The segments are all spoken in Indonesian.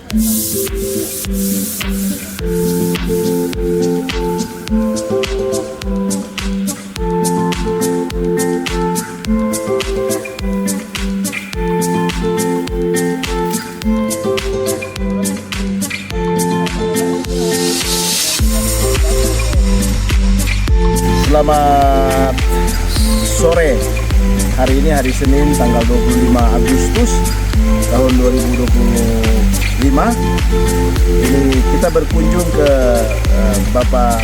Selamat sore. Hari ini hari Senin tanggal 25 Agustus tahun 2025. Ini kita berkunjung ke Bapak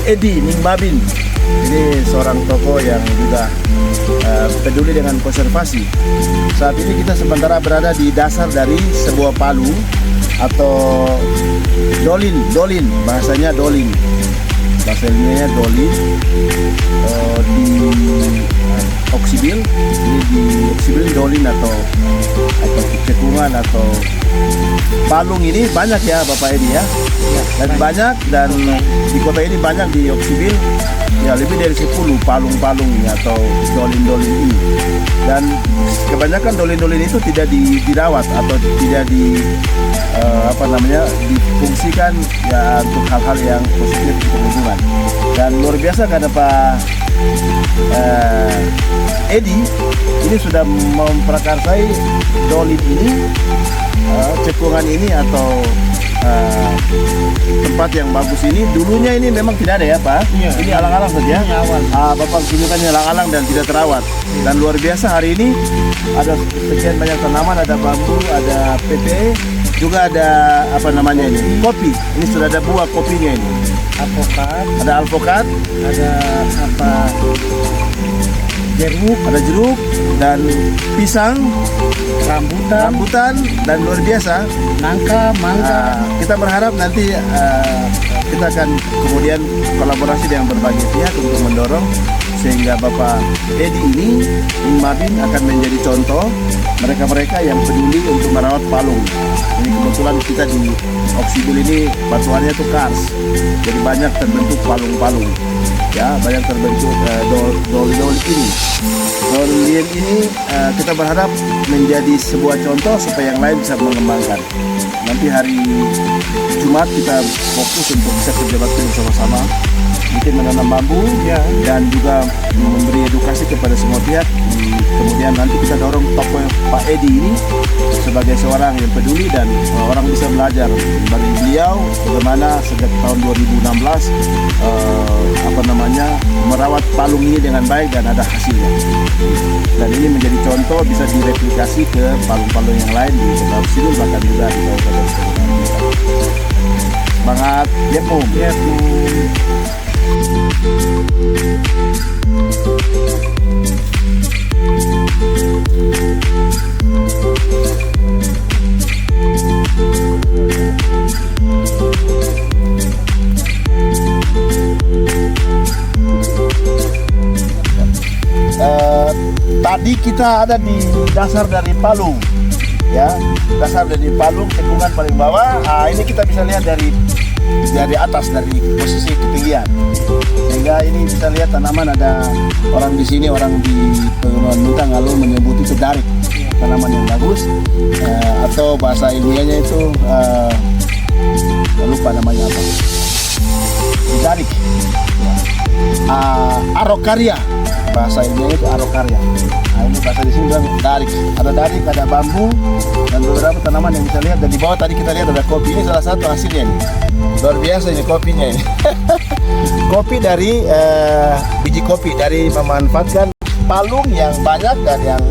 Edi Ningbabin. Ini seorang tokoh yang juga peduli dengan konservasi. Saat ini kita sementara berada di dasar dari sebuah palu atau dolin, bahasanya dolin, bahasa ilmiahnya dolin, di oksibil. Ini di oksibil dolin atau cekungan atau palung ini banyak ya Bapak Edi ya, dan banyak, dan di kota ini banyak di oksibil ya, lebih dari 10 palung-palung atau dolin-dolin ini. Dan kebanyakan dolin-dolin itu tidak dirawat atau tidak difungsikan ya untuk hal-hal yang positif untuk lingkungan. Dan luar biasa karena Pak Edi ini sudah memprakarsai dolin ini, cekungan ini atau tempat yang bagus ini. Dulunya ini memang tidak ada ya Pak? Iya, ini alang-alang saja. Ini awal. Bapak tunjukkan alang-alang dan tidak terawat. Dan luar biasa hari ini ada sekian banyak tanaman, ada bambu, ada PPE, juga ada kopi. Ini sudah ada buah kopinya ini. Alpukat. Ada alpukat. Ada jeruk dan pisang, rambutan dan luar biasa nangka, mangga. Kita berharap nanti kita akan kemudian kolaborasi dengan berbagai pihak untuk mendorong sehingga Bapak Edi ini Ningbabin akan menjadi contoh mereka-mereka yang peduli untuk merawat palung. Ini kebetulan kita di oksibil ini batuannya itu kars, jadi banyak terbentuk palung-palung ya, banyak terbentuk dolin ini. Dolin ini kita berharap menjadi sebuah contoh supaya yang lain bisa mengembangkan. Nanti hari Jumat kita fokus untuk bisa kerja bakti bersama-sama, mungkin menanam bambu ya, dan juga memberi edukasi kepada semua pihak. Kemudian nanti kita dorong tokoh Pak Edi ini sebagai seorang yang peduli dan orang bisa belajar dari beliau bagaimana sejak tahun 2016 merawat palung ini dengan baik dan ada hasilnya. Dan ini menjadi contoh bisa direplikasi ke palung-palung yang lain di Kota Oksibil, bahkan juga di kabupaten sekitar kita. Semangat, Yepum. Tadi kita ada di dasar dari palung ya, dasar dari palung, cekungan paling bawah. Ini kita bisa lihat dari atas, dari posisi ketinggian, sehingga ini bisa lihat tanaman. Ada orang di sini, orang di Pegunungan Bintang lalu menyebut itu darik, tanaman yang bagus, atau bahasa ilmiahnya itu lupa namanya apa, darik, Araucaria, bahasa ilmiahnya itu Araucaria. Ini bahasa di sini bilang darik. Ada darik, ada bambu, dan beberapa tanaman yang bisa lihat. Dan di bawah tadi kita lihat ada kopi. Ini salah satu hasilnya nih. Luar biasa ini kopinya ini. Kopi dari biji kopi, dari memanfaatkan palung yang banyak dan yang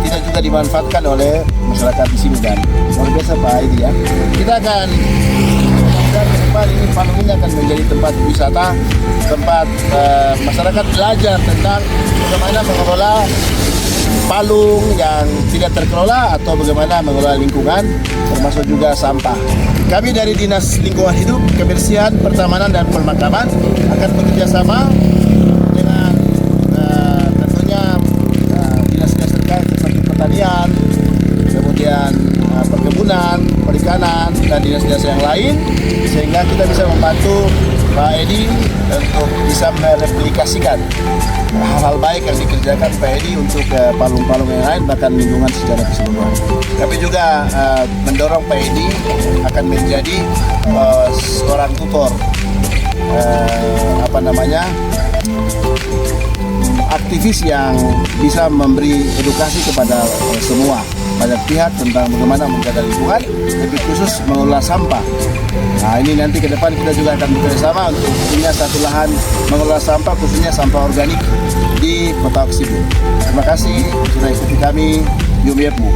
tidak juga dimanfaatkan oleh masyarakat di sini. Dan luar biasa Pak Edi ya. Kita akan ke depan ini palung ini akan menjadi tempat wisata, tempat masyarakat belajar tentang bagaimana mengelola palung yang tidak terkelola atau bagaimana mengelola lingkungan, termasuk juga sampah. Kami dari Dinas Lingkungan Hidup, Kebersihan, Pertamanan dan Pemakaman akan bekerja sama dengan tentunya dinas-dinas terkait seperti pertanian, kemudian perkebunan, perikanan, dan dinas-dinas yang lain, sehingga kita bisa membantu Pak Edi untuk bisa mereplikasikan hal-hal baik yang dikerjakan Pak Edi untuk palung-palung yang lain, bahkan lingkungan secara keseluruhan. Kami juga mendorong Pak Edi akan menjadi seorang tutor, aktivis yang bisa memberi edukasi kepada semua banyak pihak tentang bagaimana menjaga lingkungan, lebih khusus mengelola sampah. Nah, ini nanti ke depan kita juga akan bekerjasama untuk punya satu lahan mengelola sampah, khususnya sampah organik di Kota Oksibil. Terima kasih sudah ikuti kami. Yum Yepmu.